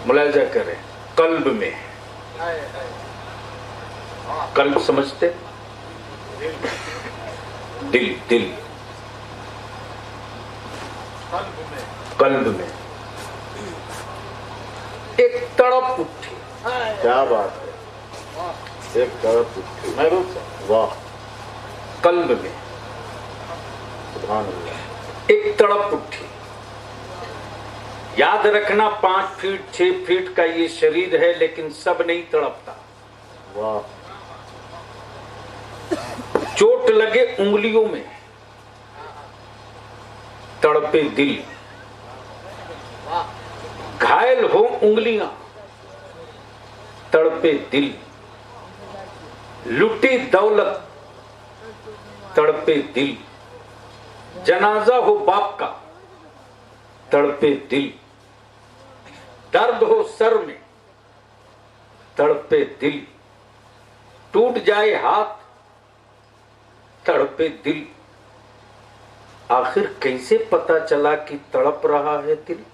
मुलाजा करें, कल्ब में। कल्ब समझते? दिल, दिल, कल्ब में एक तड़प उठी। क्या बात है, एक तड़प उठी। मैं रोक सकता? वाह, कल्ब में सुभान अल्लाह। एक तड़प उठी। याद रखना 5 फीट 6 फीट का ये शरीर है, लेकिन सब नहीं तड़पता। वाह, चोट लगे उंगलियों में, तड़पे दिल। घायल हो उंगलियां, तड़पे दिल। लुटी दौलत, तड़पे दिल। जनाजा हो बाप का, तड़पे दिल। दर्द हो सर में, तड़पे दिल। टूट जाए हाथ, तड़पे दिल। आखिर कैसे पता चला कि तड़प रहा है दिल?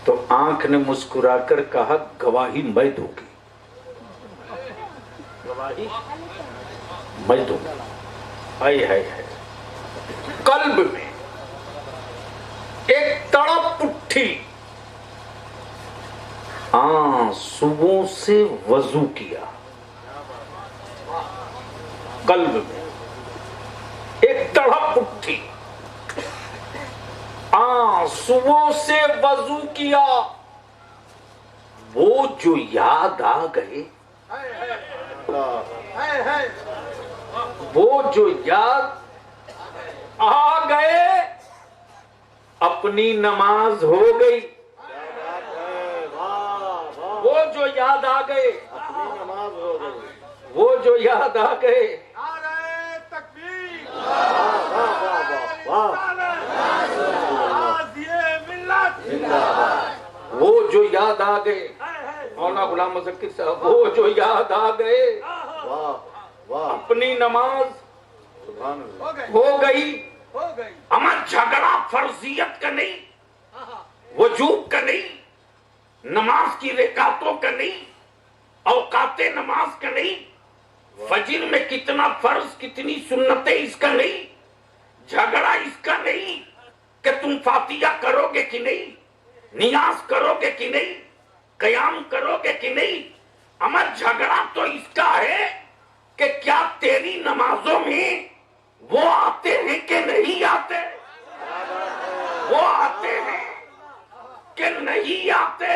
तो आंख ने मुस्कुराकर कहा, गवाही मैं दूंगी, गवाही मैं दूंगा। हाय हाय हाय। कल्ब में एक तड़प उठी। आंसुओं से वजू किया। कल्ब में एक तड़प उठी, आंसुओं से वजू किया। वो जो याद आ गए, वो जो याद आ गए, अपनी नमाज हो गई। वो जो याद आ गए, अपनी नमाज हो गई। वो जो याद आ गए, वो जो याद आ गए। मौलाना गुलाम मुज़क्किर साहब, वो जो याद आ गए, वाह वाह, अपनी नमाज सुभान अल्लाह। हो गई। अमर झगड़ा फर्जियत का नहीं, वजूब का नहीं, नमाज की रिकातों का नहीं, औकाते नमाज का नहीं, फजर में कितना फर्ज कितनी सुन्नतें इसका नहीं, झगड़ा इसका नहीं कि तुम फातिहा करोगे कि नहीं, नियाज करोगे कि नहीं, कयाम करोगे कि नहीं। अमर झगड़ा तो इसका है कि क्या तेरी नमाजों में वो आते हैं कि नहीं आते, वो आते हैं कि नहीं आते।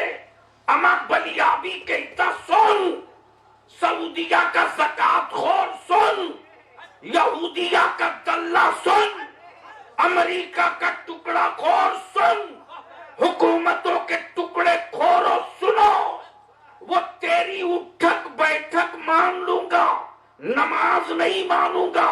अमा बलियाबी कहता, सुन सऊदिया का ज़कात खोर सुन, यहूदिया का दल्ला सुन, अमेरिका का टुकड़ा खोर सुन, हुकूमतों के टुकड़े खोरो सुनो। वो तेरी उठक बैठक मान लूंगा, नमाज नहीं मानूंगा,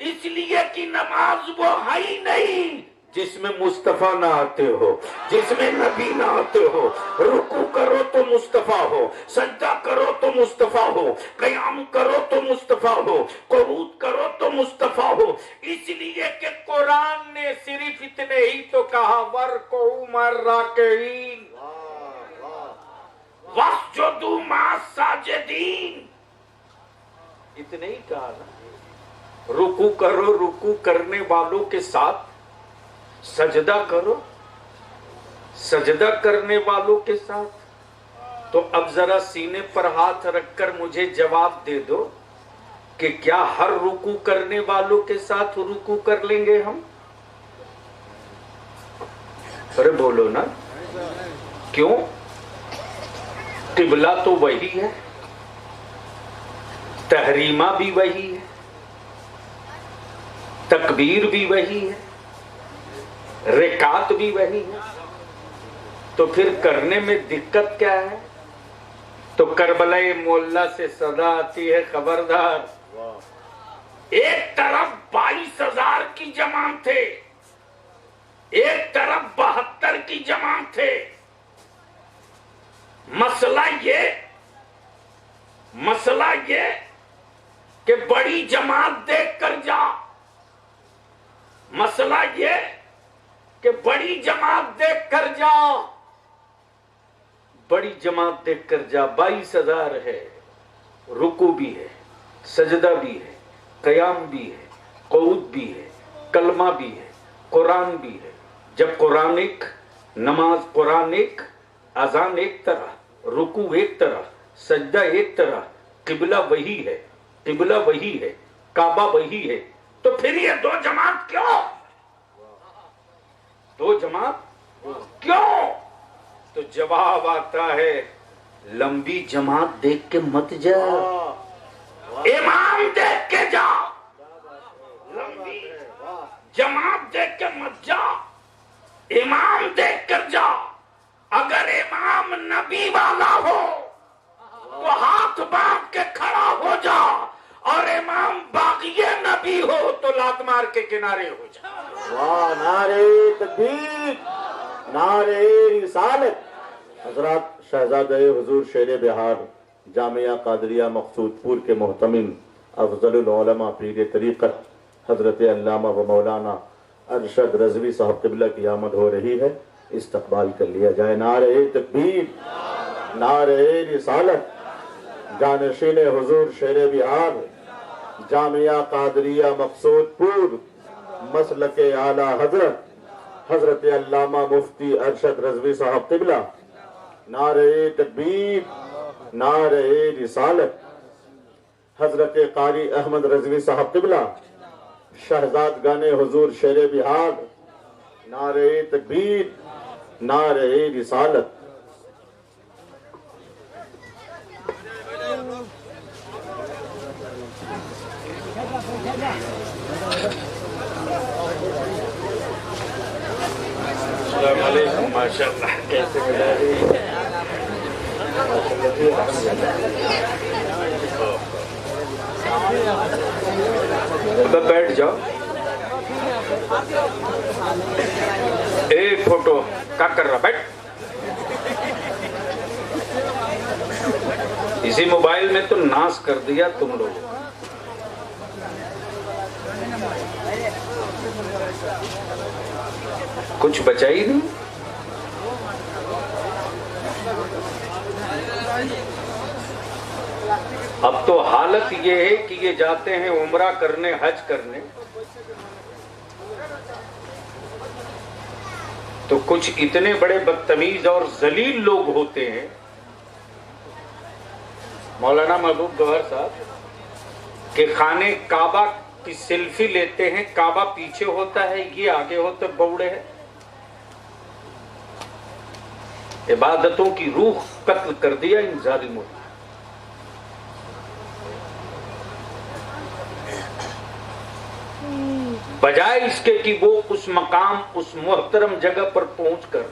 इसलिए कि नमाज वो है ही नहीं जिसमें मुस्तफा ना आते हो, जिसमें नबी ना आते हो। रुकू करो तो मुस्तफा हो, सज्जा करो तो मुस्तफा हो, कयाम करो तो मुस्तफा हो, कुनूत करो तो मुस्तफा हो। इसलिए कि कुरान ने सिर्फ इतने ही तो कहा, वरको मर्रा कईन वस्जुदू मा साजिदीन, इतने ही कहा ना। रुकू करो, रुकू करने वालों के साथ सजदा करो, सजदा करने वालों के साथ। तो अब जरा सीने पर हाथ रखकर मुझे जवाब दे दो कि क्या हर रुकू करने वालों के साथ रुकू कर लेंगे हम? अरे बोलो ना, क्यों? किबला तो वही है, तहरीमा भी वही है, तकबीर भी वही है, रिकात भी वही है। तो फिर करने में दिक्कत क्या है? तो करबला मोहल्ला से सदा आती है, खबरदार। एक तरफ 22,000 की जमात थे, एक तरफ 72 की जमात थे। मसला ये कि बड़ी जमात देख कर जा, मसला ये कि बड़ी जमात देख कर जा, बड़ी जमात देख कर जा। 22,000 है, रुकू भी है, सजदा भी है, कयाम भी है, क़ुऊद भी है, कलमा भी है, कुरान भी है। जब कुरान एक, नमाज कुरान एक, अजान एक तरह, रुकू एक तरह, सजदा एक तरह, किबला वही है, किबला वही है, काबा वही है, तो फिर ये 2 जमात क्यों? 2 जमात क्यों? तो जवाब आता है, लंबी जमात देख के मत जा, इमाम देख के जा। लंबी जमात देख के मत जा, इमाम देख कर जा। अगर इमाम नबी वाला हो तो हाथ बांध के खड़ा हो जा, और इमाम बागिए नबी हो तो लात मार के किनारे हो जा। वाह, नारे तकबीर, नारे रिसालत। हजरत शहजादे हुजूर शेर बिहार जामिया कादरिया मकसूदपुर के मोहतमिम अफजलुल उलमा पीर तरीक़त हजरत अल्लामा व मौलाना अरशद रज़वी साहब क़िबला की आमद हो रही है। इस्तक़बाल कर लिया जाए। नारे तकबीर, नारे रिसालत। जानशीन हुजूर शेर बिहार जामिया कादरिया मकसूदपुर मसलके आला हजरत हजरत अल्लामा मुफ्ती अरशद रज़वी साहब क़िबला। नारे तकबीर, नारे रिसालत। हजरत कारी अहमद रज़वी साहब क़िबला शहजाद गाने हुजूर शेर बिहार। नारे तकबीर, नारे रिसालत। माशाअल्लाह, कैसे मिला बैठ जाओ। एक फोटो क्या कर रहा, बैठ। इसी मोबाइल में तो नाश कर दिया तुम लोग। कुछ बचा ही नहीं। अब तो हालत ये है कि ये जाते हैं उम्रा करने, हज करने, तो कुछ इतने बड़े बदतमीज और जलील लोग होते हैं। मौलाना महबूब गौहर साहब के खाने काबा की सेल्फी लेते हैं, काबा पीछे होता है, ये आगे होते बौड़े हैं। इबादतों की रूह कत्ल कर दिया इन जालिमों ने। बजाय इसके कि वो उस मकाम, उस मोहतरम जगह पर पहुंचकर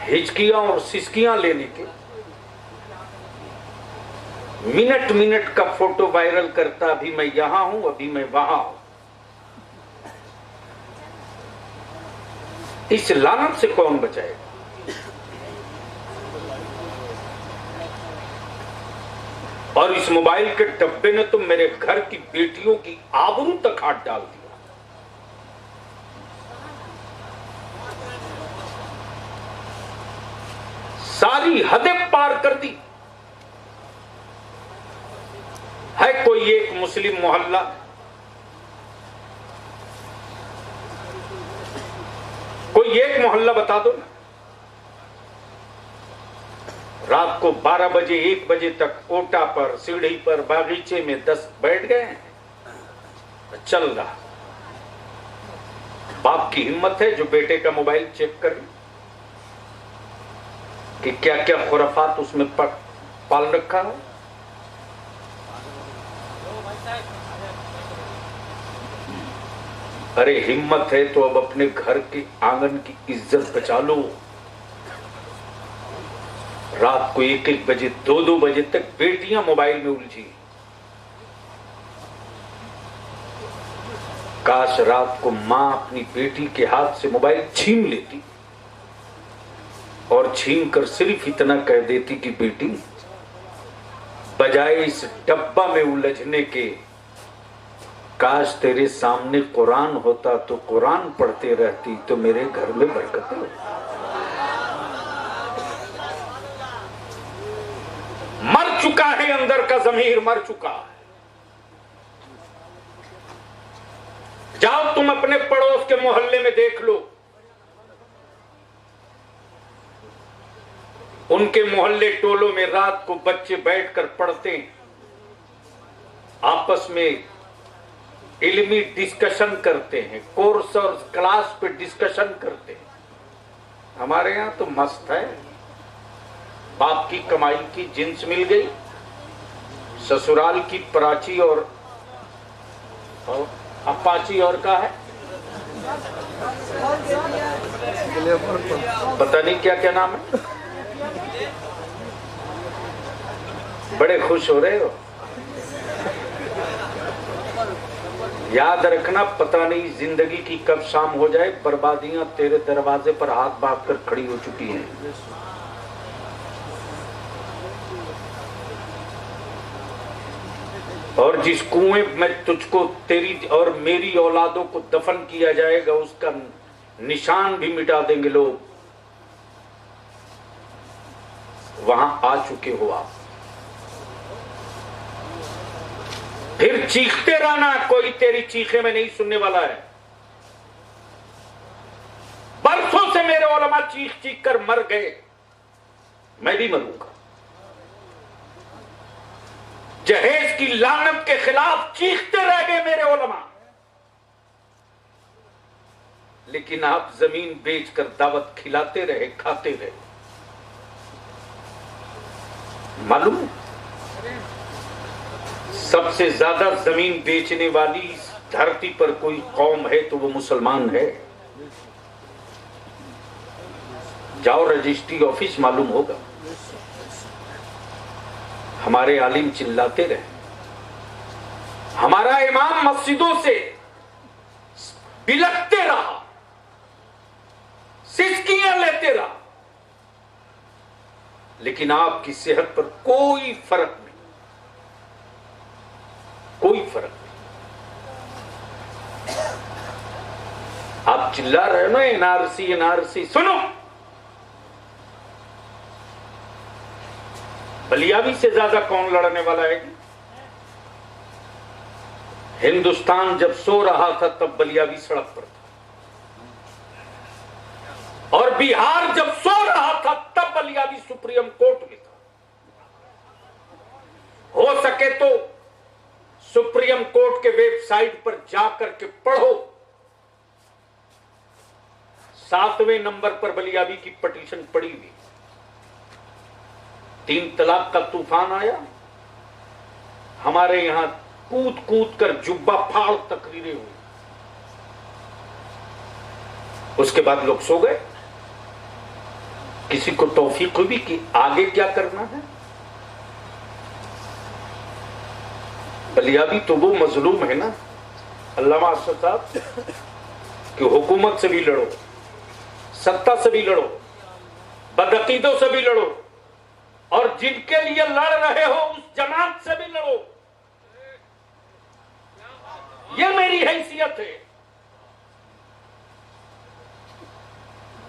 हिचकियां और सिसकियां लेने के, मिनट मिनट का फोटो वायरल करता, अभी मैं यहां हूं, अभी मैं वहां हूं। इस लानत से कौन बचाएगा? और इस मोबाइल के डब्बे ने तो मेरे घर की बेटियों की आबरू तक हाथ डाल दिया। सारी हदें पार कर दी है। कोई एक मुस्लिम मोहल्ला, कोई एक मोहल्ला बता दो ना, रात को 12 बजे 1 बजे तक ओटा पर, सीढ़ी पर, बागीचे में 10 बैठ गए हैं, चल रहा। बाप की हिम्मत है जो बेटे का मोबाइल चेक कर कि क्या क्या खुराफात उसमें पाल रखा है। अरे हिम्मत है तो अब अपने घर के आंगन की इज्जत बचा लो। रात को 1-1 बजे 2-2 बजे तक बेटियां मोबाइल में उलझी। काश रात को मां अपनी बेटी के हाथ से मोबाइल छीन लेती और छीन कर सिर्फ इतना कह देती कि बेटी, बजाय इस डब्बा में उलझने के काश तेरे सामने कुरान होता तो कुरान पढ़ते रहती तो मेरे घर में बरकत हो। मर चुका है अंदर का ज़मीर, मर चुका है। जाओ तुम अपने पड़ोस के मोहल्ले में देख लो, उनके मोहल्ले टोलों में रात को बच्चे बैठकर पढ़ते हैं, आपस में इल्मी डिस्कशन करते हैं, कोर्स और क्लास पे डिस्कशन करते हैं। हमारे यहां तो मस्त है, बाप की कमाई की जिन्स मिल गई, ससुराल की प्राची और अपाची और का है पता नहीं क्या क्या नाम है, बड़े खुश हो रहे हो। याद रखना, पता नहीं जिंदगी की कब शाम हो जाए, बर्बादियां तेरे दरवाजे पर हाथ बांध कर खड़ी हो चुकी हैं। और जिस कुएं में तुझको, तेरी और मेरी औलादों को दफन किया जाएगा, उसका निशान भी मिटा देंगे लोग। वहां आ चुके हो आप। फिर चीखते रहना, कोई तेरी चीखे में नहीं सुनने वाला है। बरसों से मेरे उलमा चीख चीख कर मर गए, मैं भी मरूंगा। जहेज की लानत के खिलाफ चीखते रह गए मेरे उलमा, लेकिन आप जमीन बेचकर दावत खिलाते रहे, खाते रहे। मालूम, सबसे ज्यादा जमीन बेचने वाली इस धरती पर कोई कौम है तो वो मुसलमान है। जाओ रजिस्ट्री ऑफिस, मालूम होगा। हमारे आलिम चिल्लाते रहे, हमारा इमाम मस्जिदों से बिलखते रहा, सिसकियां लेते रहा, लेकिन आपकी सेहत पर कोई फर्क नहीं, कोई फर्क नहीं। आप चिल्ला रहे हो ना एनआरसी एनआरसी, सुनो, बलियावी से ज्यादा कौन लड़ने वाला है? हिंदुस्तान जब सो रहा था तब बलियावी सड़क पर था, और बिहार जब सो रहा था तब बलियावी सुप्रीम कोर्ट में था। हो सके तो सुप्रीम कोर्ट के वेबसाइट पर जाकर के पढ़ो, 7वें नंबर पर बलियावी की पिटीशन पड़ी हुई। 3 तलाक का तूफान आया, हमारे यहां कूद कूद कर जुब्बा फाड़ तकरीरें हुई। उसके बाद लोग सो गए, किसी को तौफीक हुई कि आगे क्या करना है। बलियावी तो वो मजलूम है ना, अल्लामा असद साहब, कि हुकूमत से भी लड़ो, सत्ता से भी लड़ो, बदअकीदों से भी लड़ो, और जिनके लिए लड़ रहे हो उस जमात से भी लड़ो। यह मेरी हैसियत है।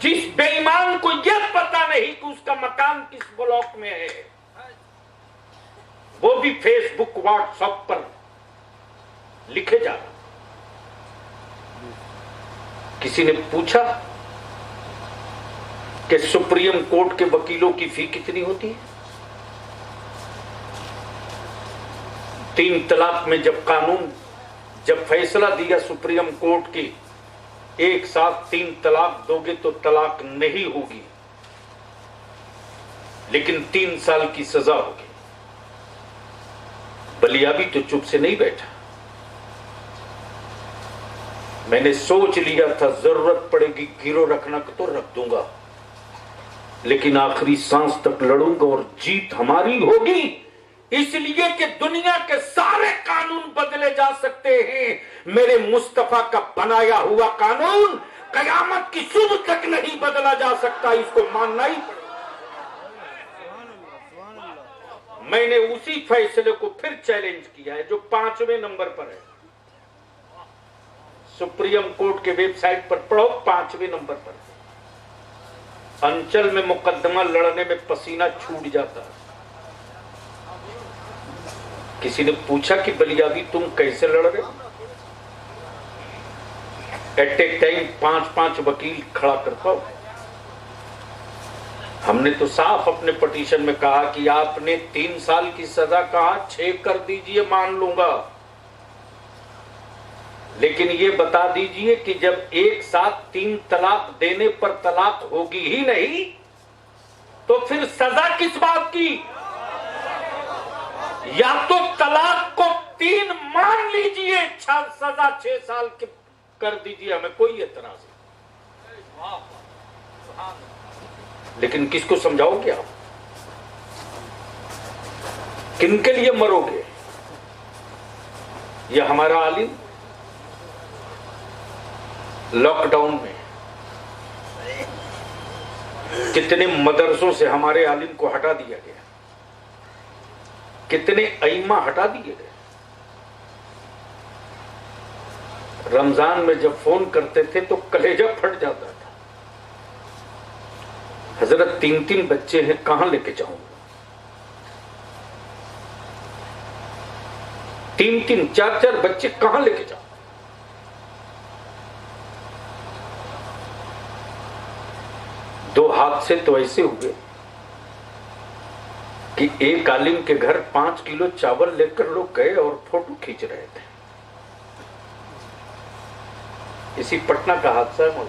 जिस बेईमान को यह पता नहीं कि उसका मकान किस ब्लॉक में है, वो भी फेसबुक व्हाट्सएप पर लिखे जा रहा। किसी ने पूछा कि सुप्रीम कोर्ट के वकीलों की फी कितनी होती है? 3 तलाक में जब फैसला दिया सुप्रीम कोर्ट की, एक साथ 3 तलाक दोगे तो तलाक नहीं होगी, लेकिन 3 साल की सजा होगी। बलियावी तो चुप से नहीं बैठा। मैंने सोच लिया था जरूरत पड़ेगी गिरो रखना तो रख दूंगा, लेकिन आखिरी सांस तक लड़ूंगा और जीत हमारी होगी। इसलिए कि दुनिया के सारे कानून बदले जा सकते हैं, मेरे मुस्तफा का बनाया हुआ कानून कयामत की सुबह तक नहीं बदला जा सकता, इसको मानना ही पड़ेगा। मैंने उसी फैसले को फिर चैलेंज किया है जो 5वें नंबर पर है। सुप्रीम कोर्ट के वेबसाइट पर पढ़ो, 5वें नंबर पर। अंचल में मुकदमा लड़ने में पसीना छूट जाता। किसी ने पूछा कि बलियावी तुम कैसे लड़ रहे हो? एट ए टाइम 5-5 वकील खड़ा करता हो। हमने तो साफ अपने पिटीशन में कहा कि आपने 3 साल की सजा कहा, 6 कर दीजिए, मान लूंगा, लेकिन ये बता दीजिए कि जब एक साथ 3 तलाक देने पर तलाक होगी ही नहीं तो फिर सजा किस बात की? या तो तलाक को 3 मान लीजिए, सजा 6 साल की कर दीजिए, हमें कोई एतराज नहीं, लेकिन किसको समझाओगे आप? किनके लिए मरोगे? यह हमारा आलिम लॉकडाउन में कितने मदरसों से हमारे आलिम को हटा दिया गया, कितने अइम्मा हटा दिए गए। रमजान में जब फोन करते थे तो कलेजा फट जाता था। हजरत 3-3 बच्चे हैं, कहां लेके जाऊंगा? 3-3 4-4 बच्चे कहां लेके जाऊं? दो हादसे तो ऐसे हुए कि एक आलिम के घर 5 किलो चावल लेकर लोग गए और फोटो खींच रहे थे। इसी पटना का हादसा है।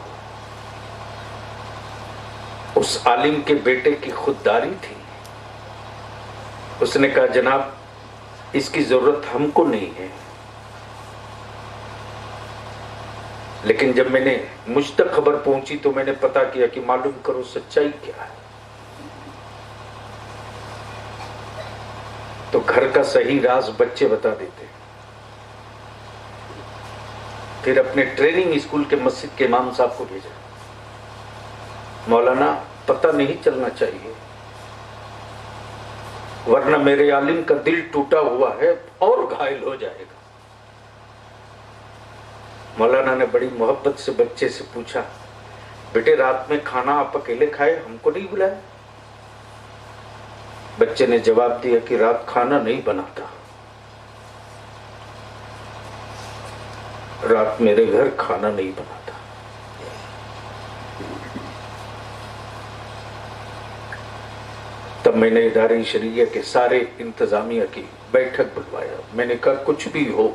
उस आलिम के बेटे की खुददारी थी। उसने कहा जनाब इसकी जरूरत हमको नहीं है, लेकिन जब मैंने मुझ तक खबर पहुंची तो मैंने पता किया कि मालूम करो सच्चाई क्या है। तो घर का सही राज बच्चे बता देते। फिर अपने ट्रेनिंग स्कूल के मस्जिद के इमाम साहब को भेजा, मौलाना पता नहीं चलना चाहिए वरना मेरे आलिम का दिल टूटा हुआ है और घायल हो जाएगा। मौलाना ने बड़ी मोहब्बत से बच्चे से पूछा, बेटे रात में खाना आप अकेले खाए, हमको नहीं बुलाया? बच्चे ने जवाब दिया कि रात खाना नहीं बनाता, रात मेरे घर खाना नहीं बनाता। तब मैंने इदारे शरीयत के सारे इंतजामिया की बैठक बुलवाया। मैंने कहा कुछ भी हो,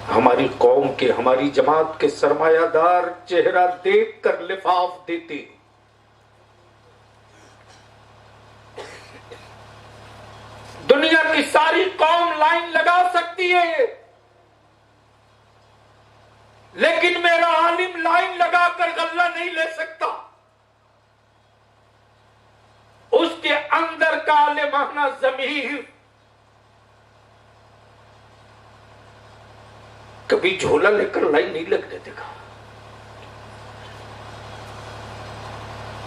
हमारी कौम के, हमारी जमात के सरमायादार चेहरा देखकर लिफाफ देते। दुनिया की सारी कौम लाइन लगा सकती है, लेकिन मेरा आलिम लाइन लगाकर गल्ला नहीं ले सकता। उसके अंदर का आलिमाना ज़मीर कभी झोला लेकर लाइन नहीं लगने देगा।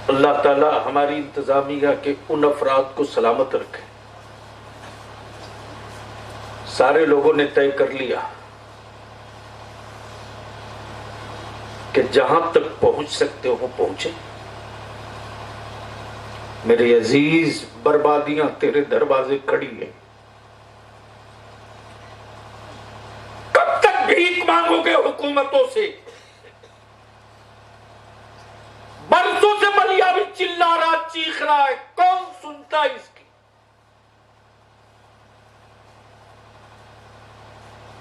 अल्लाह ताला हमारी इंतजामिया के उन अफराद को सलामत रखे। सारे लोगों ने तय कर लिया कि जहां तक पहुंच सकते हो पहुंचे। मेरे अजीज, बर्बादियां तेरे दरवाजे खड़ी हैं। कब तक भीख मांगोगे हुकूमतों से? बरसों से बलियावी चिल्ला रहा, चीख रहा है, कौन सुनता है इसकी?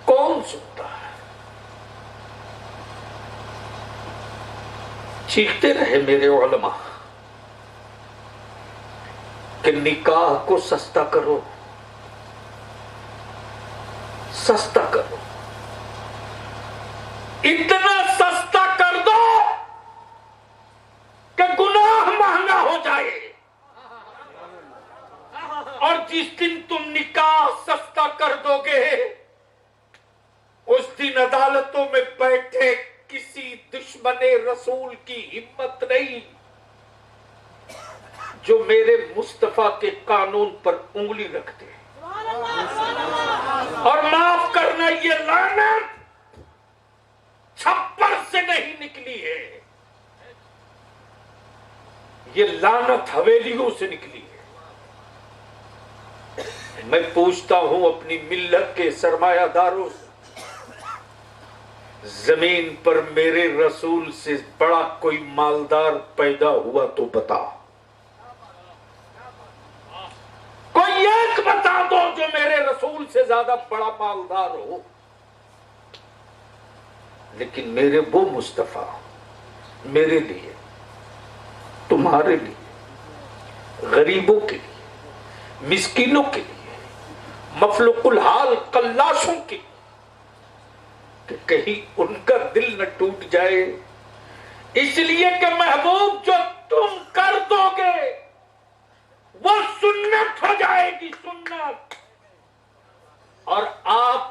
कौन सुनता है? चीखते रहे मेरे उलमा कि निकाह को सस्ता करो, सस्ता करो, इतना सस्ता कर दो कि गुनाह महंगा हो जाए। और जिस दिन तुम निकाह सस्ता कर दोगे उस दिन अदालतों में बैठे किसी दुश्मने रसूल की हिम्मत नहीं जो मेरे मुस्तफा के कानून पर उंगली रखते। और माफ करना, ये लानत छप्पर से नहीं निकली है, ये लानत हवेलियों से निकली है। मैं पूछता हूं अपनी मिल्लत के सरमायादारों से, जमीन पर मेरे रसूल से बड़ा कोई मालदार पैदा हुआ तो बता, कोई एक बता दो जो मेरे रसूल से ज्यादा बड़ा मालदार हो। लेकिन मेरे वो मुस्तफा मेरे लिए, तुम्हारे लिए, गरीबों के लिए, मिस्कीनों के लिए, मफलुकुल हाल कल्लाशों के लिए, कि कहीं उनका दिल न टूट जाए, इसलिए कि महबूब जो तुम कर दोगे वो सुन्नत हो जाएगी, सुन्नत। और आप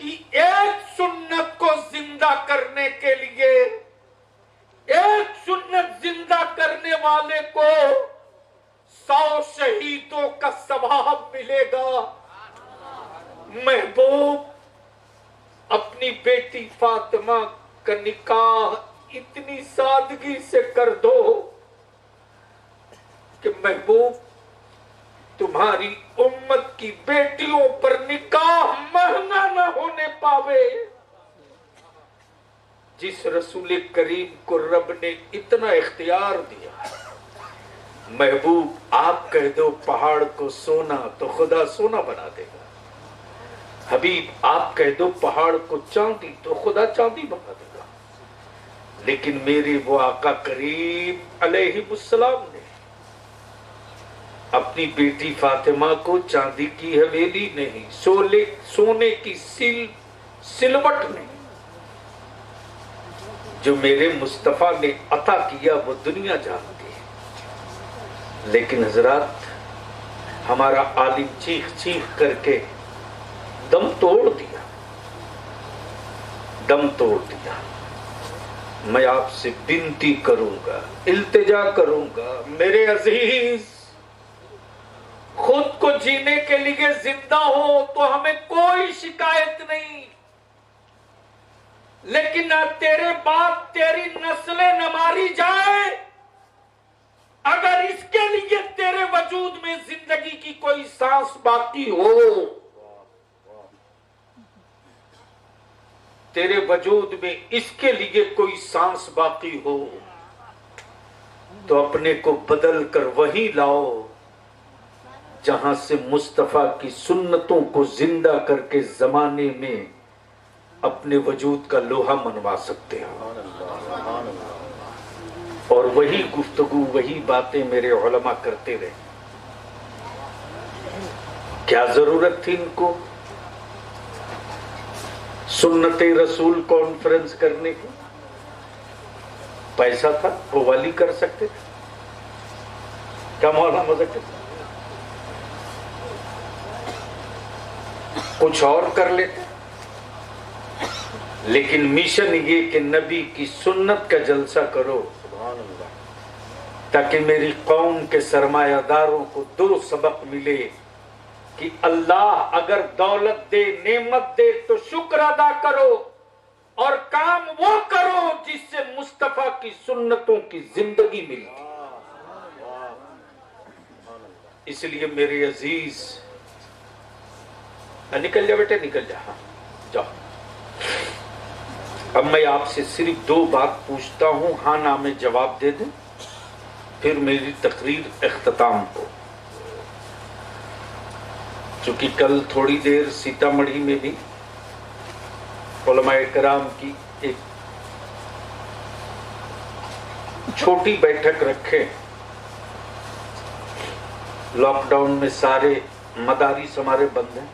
की एक सुन्नत को जिंदा करने के लिए, एक सुन्नत जिंदा करने वाले को 100 शहीदों का सवाब मिलेगा। महबूब अपनी बेटी फातिमा का निकाह इतनी सादगी से कर दो कि महबूब तुम्हारी उम्मत की बेटियों पर निकाह महंगा न होने पावे। जिस रसूल करीम को रब ने इतना इख्तियार दिया, महबूब आप कह दो पहाड़ को सोना तो खुदा सोना बना देगा, हबीब आप कह दो पहाड़ को चांदी तो खुदा चांदी बना देगा। लेकिन मेरे वो आका करीम अलैहिस्सलाम ने अपनी बेटी फातिमा को चांदी की हवेली नहीं, सोने की सिलवट नहीं, जो मेरे मुस्तफा ने अता किया वो दुनिया जानती है। लेकिन हजरात, हमारा आलिम चीख चीख करके दम तोड़ दिया, दम तोड़ दिया। मैं आपसे विनती करूंगा, इल्तिजा करूंगा, मेरे अजीज, खुद को जीने के लिए जिंदा हो तो हमें कोई शिकायत नहीं, लेकिन ना तेरे बाप तेरी नस्लें न मारी जाए, अगर इसके लिए तेरे वजूद में जिंदगी की कोई सांस बाकी हो, तेरे वजूद में इसके लिए कोई सांस बाकी हो, तो अपने को बदल कर वहीं लाओ जहां से मुस्तफा की सुन्नतों को जिंदा करके जमाने में अपने वजूद का लोहा मनवा सकते हो। और वही गुफ्तगू, वही बातें मेरे उलमा करते रहे। क्या जरूरत थी इनको सुन्नते रसूल कॉन्फ्रेंस करने की? पैसा था वो वाली कर सकते थे, क्या मौलाना मजाक करते? कुछ और कर लेते। लेकिन मिशन ये कि नबी की सुन्नत का जलसा करो, ताकि मेरी कौम के सरमायादारों को दो सबक मिले कि अल्लाह अगर दौलत दे, नेमत दे तो शुक्र अदा करो, और काम वो करो जिससे मुस्तफा की सुन्नतों की जिंदगी मिलती। इसलिए मेरे अजीज, निकल जा बेटे, निकल जा, हाँ जाओ। अब मैं आपसे सिर्फ दो बात पूछता हूं, हाँ ना में जवाब दे दें, फिर मेरी तकरीर इख्तिताम को। चूंकि कल थोड़ी देर सीतामढ़ी में भी उलमाए किराम की एक छोटी बैठक रखे, लॉकडाउन में सारे मदारिस हमारे बंद हैं।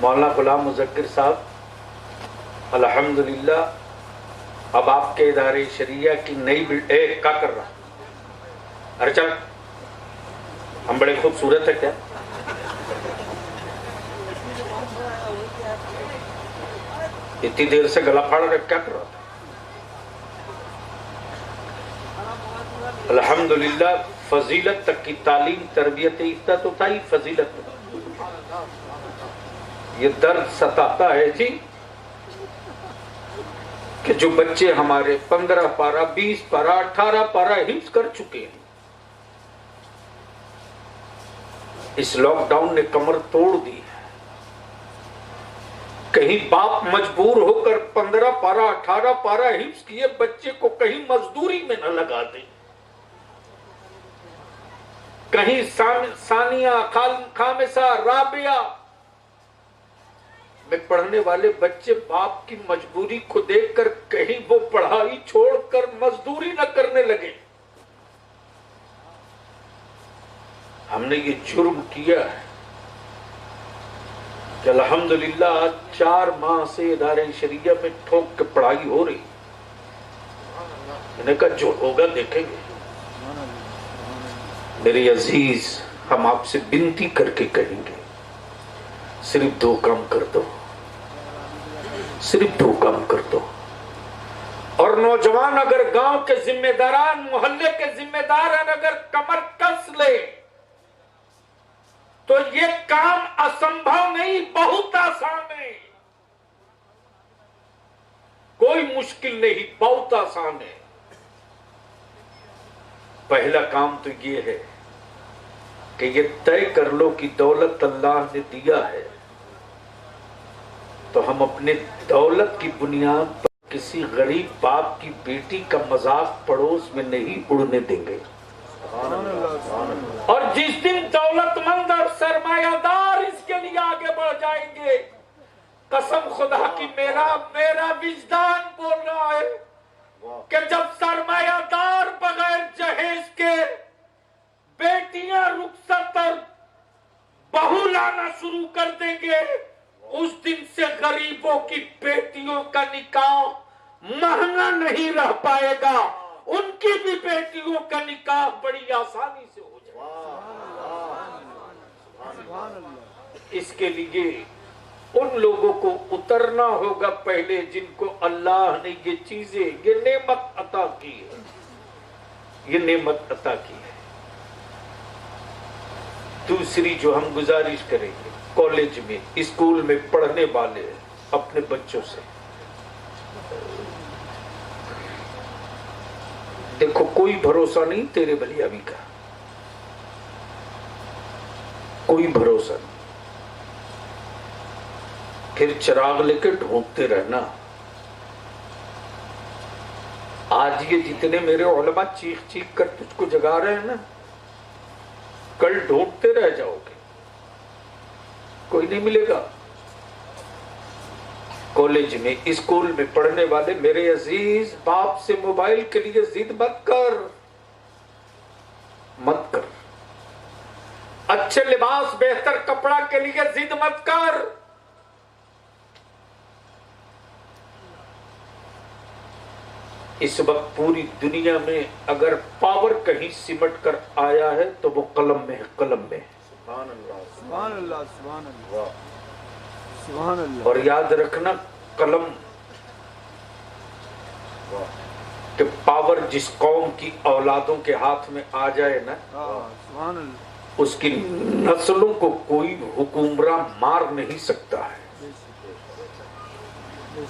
मौलाना गुलाम मुज़क्किर साहब, अल्हम्दुलिल्लाह अब आपके इदारे शरिया की नई क्या कर रहा? अरे चल, हम बड़े खूबसूरत है क्या? इतनी देर से गला फाड़ रहे, क्या कर रहा था? अल्हम्दुलिल्लाह फजीलत तक की तालीम तरबियत इफ्ता तो था ही फजीलत। ये दर्द सताता है जी कि जो बच्चे हमारे 15 पारा 20 पारा 18 पारा हिफ्ज कर चुके हैं, इस लॉकडाउन ने कमर तोड़ दी है। कहीं बाप मजबूर होकर 15 पारा 18 पारा हिफ्ज किए बच्चे को कहीं मजदूरी में न लगा दे, कहीं सानिया खामिसा राबिया में पढ़ने वाले बच्चे बाप की मजबूरी को देखकर कहीं वो पढ़ाई छोड़कर मजदूरी न करने लगे। हमने ये जुर्म किया है कि अल्हम्दुलिल्लाह 4 माह से इदारे शरिया में ठोक के पढ़ाई हो रही। मैंने कहा जो होगा देखेंगे। मेरे अजीज, हम आपसे विनती करके कहेंगे, सिर्फ 2 काम कर दो, सिर्फ 2 काम कर दो। और नौजवान अगर गांव के जिम्मेदारान, मोहल्ले के जिम्मेदार अगर कमर कस ले तो ये काम असंभव नहीं, बहुत आसान है। कोई मुश्किल नहीं, बहुत आसान है। पहला काम तो ये है कि ये तय कर लो कि दौलत अल्लाह ने दिया है तो हम अपने दौलत की बुनियाद पर किसी गरीब बाप की बेटी का मजाक पड़ोस में नहीं उड़ने देंगे। और जिस दिन दौलतमंद और सरमायादार इसके लिए आगे बढ़ जाएंगे, कसम खुदा की मेरा विजदान बोल रहा है कि जब सरमायादार बगैर जहेज के बेटियां रुखसत और बहू लाना शुरू कर देंगे, उस दिन से गरीबों की बेटियों का निकाह महंगा नहीं रह पाएगा, उनकी भी बेटियों का निकाह बड़ी आसानी से हो जाएगा। इसके लिए उन लोगों को उतरना होगा पहले जिनको अल्लाह ने ये चीजें, ये नेमत अता की है, ये नेमत अता की है। दूसरी जो हम गुजारिश करेंगे, कॉलेज में स्कूल में पढ़ने वाले अपने बच्चों से, देखो कोई भरोसा नहीं तेरे भलियावी का, कोई भरोसा नहीं। फिर चिराग लेके ढूंढते रहना। आज ये जितने मेरे उलमा चीख चीख कर तुझको जगा रहे हैं ना, कल ढूंढते रह जाओगे, कोई नहीं मिलेगा। कॉलेज में स्कूल में पढ़ने वाले मेरे अजीज, बाप से मोबाइल के लिए जिद मत कर, मत कर। अच्छे लिबास बेहतर कपड़ा के लिए जिद मत कर। इस वक्त पूरी दुनिया में अगर पावर कहीं सिमट कर आया है तो वो कलम में है, कलम में। सुभान अल्लाह, सुभान अल्लाह, सुभान अल्लाह, सुभान अल्लाह। और याद रखना, कलम कि पावर जिस कौम की औलादों के हाथ में आ जाए ना, सुभान अल्लाह, उसकी नस्लों को कोई हुकुमरान मार नहीं सकता है।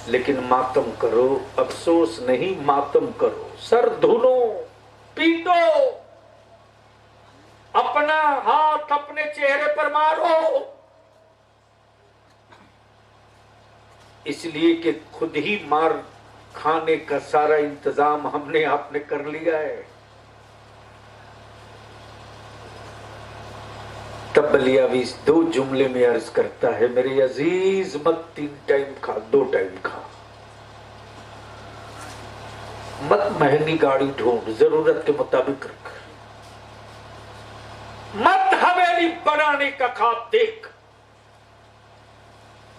लेकिन मातम करो, अफसोस नहीं, मातम करो, सर धुलो, पीटो, अपना हाथ अपने चेहरे पर मारो, इसलिए कि खुद ही मार खाने का सारा इंतजाम हमने आपने कर लिया है। तब बलियावी 2 जुमले में अर्ज करता है, मेरे अजीज मत 3 टाइम खा, 2 टाइम खा। मत महंगी गाड़ी ढूंढ, जरूरत के मुताबिक रख। मत हवेली बनाने का ख्वाब देख,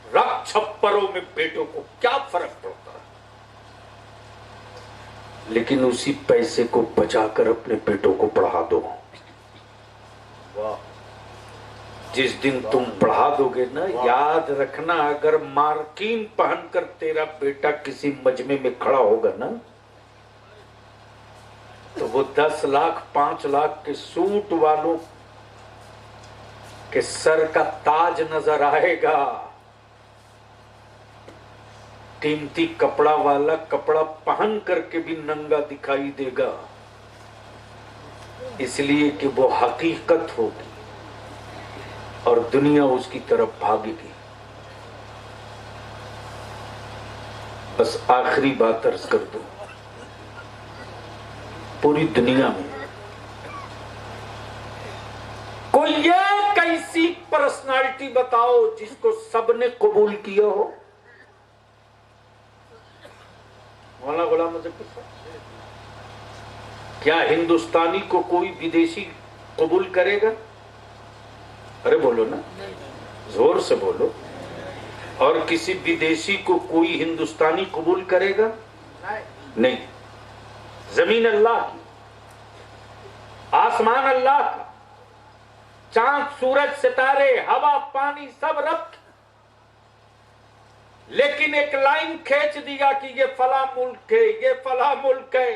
रख छप्परों में बेटों को क्या फर्क पड़ता है, लेकिन उसी पैसे को बचाकर अपने बेटों को पढ़ा दो। वाह, जिस दिन तुम पढ़ा दोगे ना, याद रखना, अगर मार्किन पहनकर तेरा बेटा किसी मजमे में खड़ा होगा ना, तो वो 10 लाख 5 लाख के सूट वालों के सर का ताज नजर आएगा, कीमती कपड़ा वाला कपड़ा पहन करके भी नंगा दिखाई देगा, इसलिए कि वो हकीकत होगी और दुनिया उसकी तरफ भागेगी। बस आखिरी बात अर्ज कर दूं, पूरी दुनिया में कोई एक ऐसी पर्सनालिटी बताओ जिसको सबने कबूल किया हो। मौलाना गुलाम अहमद साहब, क्या हिंदुस्तानी को कोई विदेशी कबूल करेगा? अरे बोलो ना, जोर से बोलो। और किसी विदेशी को कोई हिंदुस्तानी कबूल करेगा? नहीं। जमीन अल्लाह की, आसमान अल्लाह का, चांद सूरज सितारे हवा पानी सब रब की। लेकिन एक लाइन खींच दिया कि ये फला मुल्क है, ये फला मुल्क है,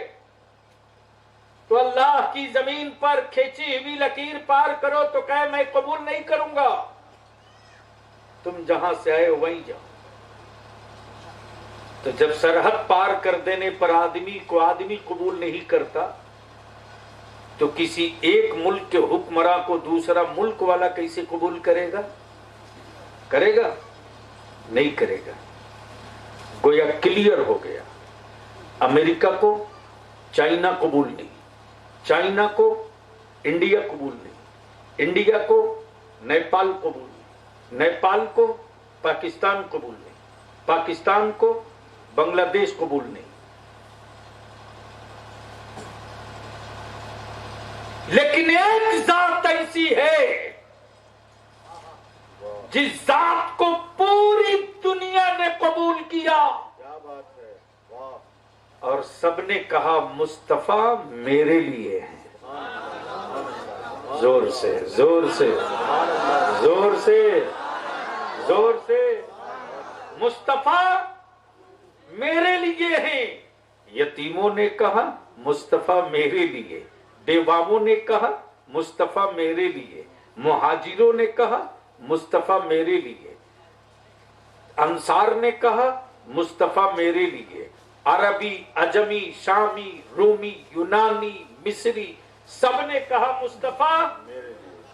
तो अल्लाह की जमीन पर खींची हुई लकीर पार करो तो कहे मैं कबूल नहीं करूंगा। तुम जहां से आए वहीं जाओ। तो जब सरहद पार कर देने पर आदमी को आदमी कबूल नहीं करता, तो किसी एक मुल्क के हुक्मरान को दूसरा मुल्क वाला कैसे कबूल करेगा? करेगा? नहीं करेगा। गोया क्लियर हो गया, अमेरिका को चाइना कबूल नहीं, चाइना को इंडिया कबूल नहीं, इंडिया को नेपाल कबूल नहीं, नेपाल को पाकिस्तान कबूल नहीं, पाकिस्तान को बांग्लादेश कबूल नहीं। लेकिन एक जात ऐसी है जिस जात को पूरी दुनिया ने कबूल किया। क्या बात है, वाह। और सबने कहा मुस्तफा मेरे लिए है। जोर से जोर से जोर से जोर से, मुस्तफा मेरे लिए है। यतीमों ने कहा मुस्तफा मेरे लिए, बेवाओं ने कहा मुस्तफा मेरे लिए, मुहाजिरों ने कहा मुस्तफा मेरे लिए, अंसार ने कहा मुस्तफा मेरे लिए, अरबी अजमी शामी रूमी यूनानी मिस्री सबने कहा मुस्तफा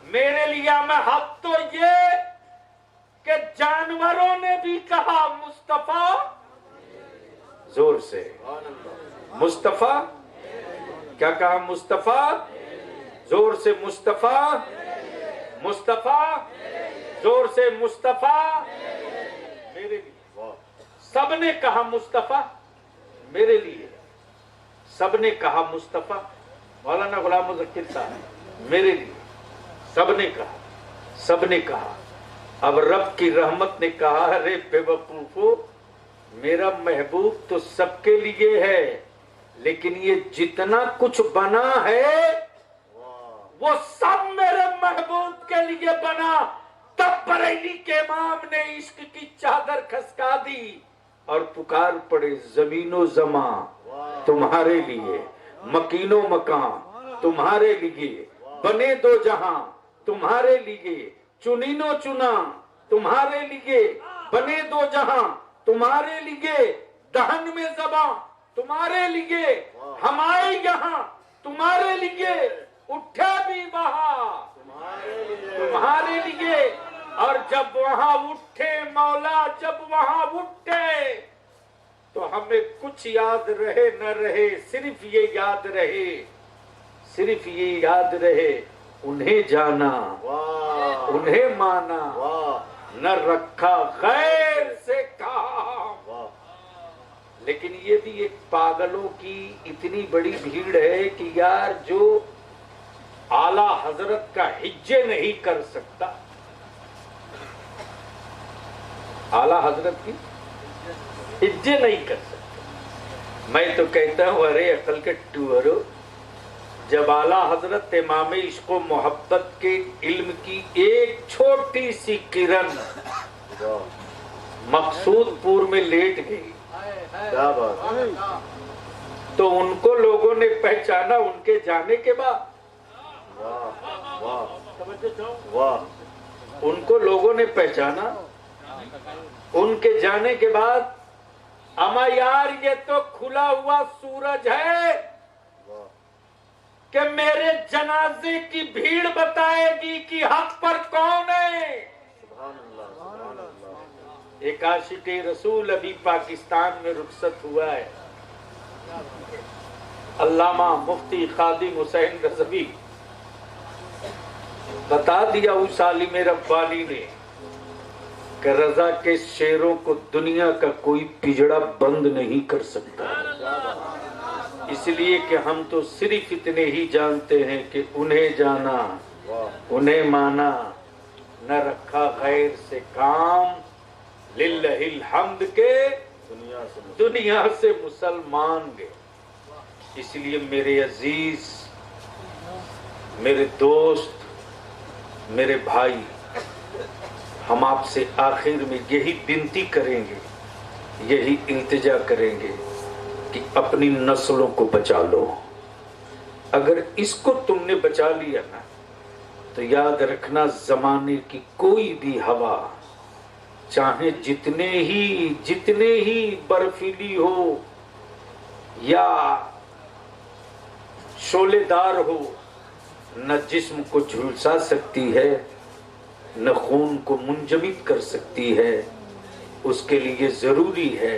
मेरे लिए। मैं हद तो ये कि जानवरों ने भी कहा मुस्तफा, जोर से मुस्तफा। क्या कहा? मुस्तफा। जोर से मुस्तफा, मुस्तफा, जोर से मुस्तफा मेरे लिए। सबने कहा मुस्तफा मेरे लिए, सबने कहा मुस्तफा। मौलाना गुलाम मुज़क्किर साहब मेरे लिए, सबने कहा, सबने कहा। अब रब की रहमत ने कहा अरे बेवकूफो, मेरा महबूब तो सबके लिए है, लेकिन ये जितना कुछ बना है वो सब मेरे महबूब के लिए बना। तब बरेली के इमाम ने इश्क की चादर खसका दी और पुकार पड़े जमीनो जमा तुम्हारे लिए, मकीनो मकान तुम्हारे लिए, बने दो जहां तुम्हारे लिए, चुनीनो चुना तुम्हारे लिए, बने दो जहां तुम्हारे लिए, दहन में जबां तुम्हारे लिए, हम आए यहाँ तुम्हारे लिए, उठे भी वहां तुम्हारे लिए। और जब वहां उठे मौला, जब वहां उठे तो हमें कुछ याद रहे न रहे, सिर्फ ये याद रहे, सिर्फ ये याद रहे, उन्हें जाना उन्हें माना, न रखा गैर से काम। लेकिन ये भी एक पागलों की इतनी बड़ी भीड़ है कि यार जो आला हजरत का हिज्जे नहीं कर सकता, आला हजरत की हिज्जे नहीं कर सकता। मैं तो कहता हूं अरे अकल के टूअरो, जब आला हजरत इमाम इश्क़ो मोहब्बत के इल्म की एक छोटी सी किरण मकसूदपुर में लेट गई, क्या बात, तो उनको लोगों ने पहचाना उनके जाने के बाद। वाह वाह वाह। उनको लोगों ने पहचाना उनके जाने के बाद। अमा यार ये तो खुला हुआ सूरज है कि मेरे जनाजे की भीड़ बताएगी कि हक पर कौन है। एक आशिक़े रसूल अभी पाकिस्तान में रुखसत हुआ है। अल्लामा मुफ्ती खादिम हुसैन रज़वी बता दिया उस आलिम रब्बानी ने कि रजा के शेरों को दुनिया का कोई पिजड़ा बंद नहीं कर सकता, इसलिए कि हम तो सिर्फ इतने ही जानते हैं कि उन्हें जाना उन्हें माना, न रखा गैर से काम, लिल्लाहिल हम्द के दुनिया से मुसलमान गए। इसलिए मेरे अजीज, मेरे दोस्त, मेरे भाई, हम आपसे आखिर में यही विनती करेंगे, यही इल्तिजा करेंगे कि अपनी नस्लों को बचा लो। अगर इसको तुमने बचा लिया ना तो याद रखना जमाने की कोई भी हवा, चाहे जितने ही बर्फीली हो या शोलेदार हो, न जिस्म को झुलसा सकती है न खून को मुंजमद कर सकती है। उसके लिए जरूरी है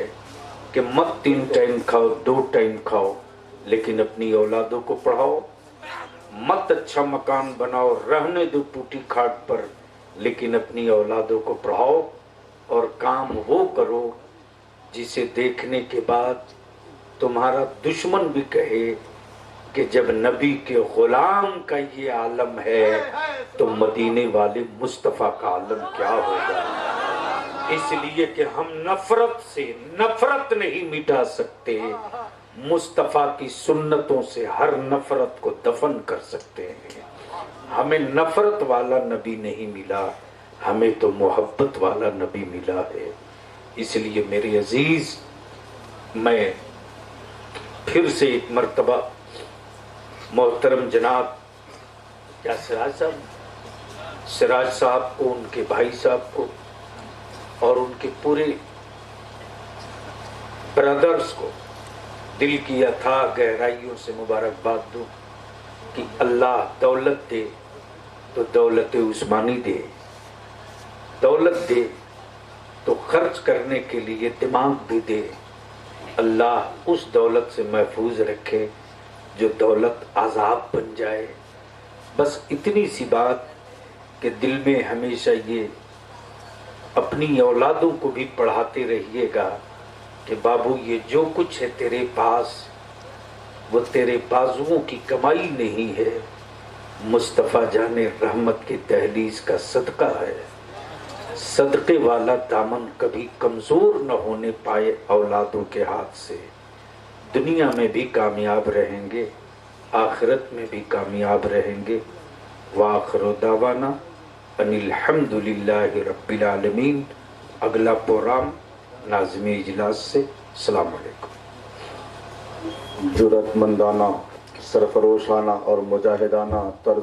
कि मत 3 टाइम खाओ 2 टाइम खाओ, लेकिन अपनी औलादों को पढ़ाओ। मत अच्छा मकान बनाओ, रहने दो टूटी खाट पर, लेकिन अपनी औलादों को पढ़ाओ। और काम वो करो जिसे देखने के बाद तुम्हारा दुश्मन भी कहे कि जब नबी के गुलाम का ये आलम है तो मदीने वाले मुस्तफ़ा का आलम क्या होगा। इसलिए कि हम नफरत से नफरत नहीं मिटा सकते, मुस्तफ़ा की सुन्नतों से हर नफरत को दफन कर सकते हैं। हमें नफरत वाला नबी नहीं मिला, हमें तो मोहब्बत वाला नबी मिला है। इसलिए मेरे अजीज, मैं फिर से एक मर्तबा मोहतरम जनाब या सिराज साहब को, उनके भाई साहब को और उनके पूरे ब्रदर्स को दिल की अथाह गहराइयों से मुबारकबाद दूं कि अल्लाह दौलत दे तो दौलत उस्मानी दे, दौलत दे तो खर्च करने के लिए दिमाग भी दे। अल्लाह उस दौलत से महफूज रखे जो दौलत आज़ाब बन जाए। बस इतनी सी बात कि दिल में हमेशा ये अपनी औलादों को भी पढ़ाते रहिएगा कि बाबू ये जो कुछ है तेरे पास वो तेरे बाजुओं की कमाई नहीं है, मुस्तफ़ा जाने रहमत की दहलीज का सदका है। सदके वाला दामन कभी कमज़ोर न होने पाए औलादों के हाथ से। दुनिया में भी कामयाब रहेंगे, आखिरत में भी कामयाब रहेंगे। वाखिर दावाना अनिल हम्दुलिल्लाहि रब्बिल आलमीन। अगला प्रोग्राम नाज़िम इजलास से। अस्सलाम वालेकुम। जुरतमंदाना, सरफरोशाना और मुजाहिदाना तर्ज